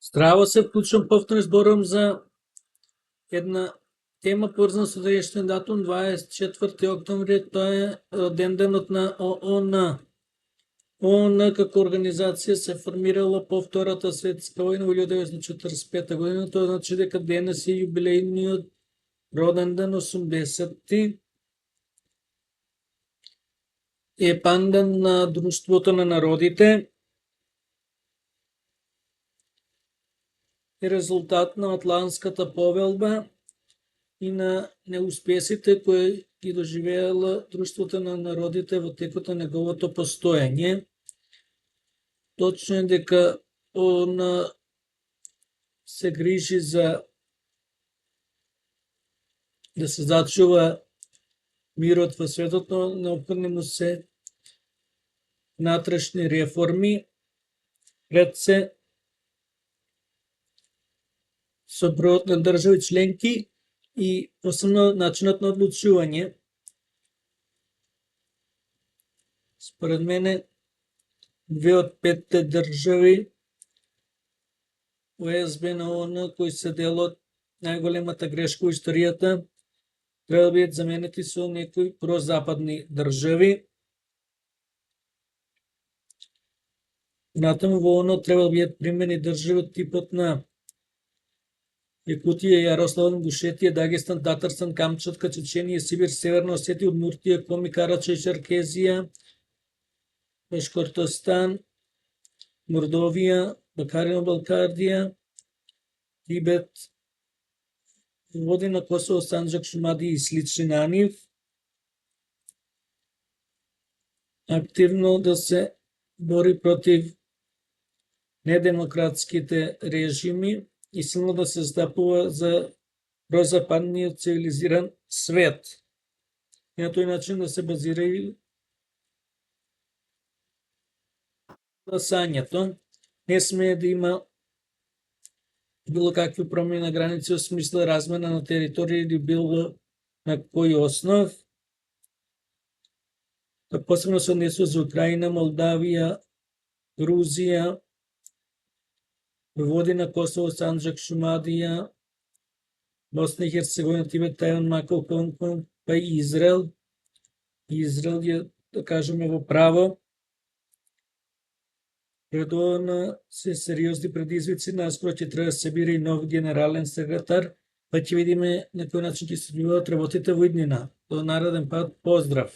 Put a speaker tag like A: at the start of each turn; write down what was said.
A: Здраво се, вклучувам повторно зборувам за една тема поврзана со денешниот датум 24 октомври, тоа е денот на ООН. ООН како организација се формирала по Втората светска војна во 1945 година, тоа значи дека денес е јубилејниот роден ден 80-ти. Е панден на Друштвото на народите. Е резултат на Атлантската повелба и на неуспесите кои ги доживеела Друштвото на народите во текот на неговото постоење. Точно е дека он се грижи за да се зачува мирот во светот, но неопходни му се внатрешни реформи, пред се со бројот на држави членки и посебно начинот на одлучување. Според мене, 2 од 5 држави ОСБ на ООН кои се дел од најголемата грешка во историјата треба да бидат заменети со некои прозападни држави. Натаму во ООН треба да бидат примени држави од типот на Јакутија, Јарославен, Ингушетија, Дагестан, Татарстан, Камчатка, Чеченија, Сибир, Северна Осетија, Удмуртија, Коми, Карачај, Черкезија, Башкортостан, Мордовија, Бакарино-Балкардија, Тибет, Војводина Косово, Санџак, Шумадија и слични на нив. Активно да се бори против недемократските режими и силно да се застапува за прозападниот цивилизиран свет. И на тој начин да се базира и гласањето. Не смее да има било какви промени на граници во смисла размена на територија или било на кој основ. Тоа посебно се однесува за Украина, Молдавија, Грузија, Војводина Косово, Санџак, Шумадија, Босна и Херцеговина, Тибет, Тајван, Макао, Хонг Конг, па и Израел. Израел е, да кажеме, во право. Пред ООН се сериозни предизвици, наскоро ќе треба да се бира и нов генерален секретар, па ќе видиме на кој начин ќе се одвиваат работите во иднина. До нареден пат, поздрав!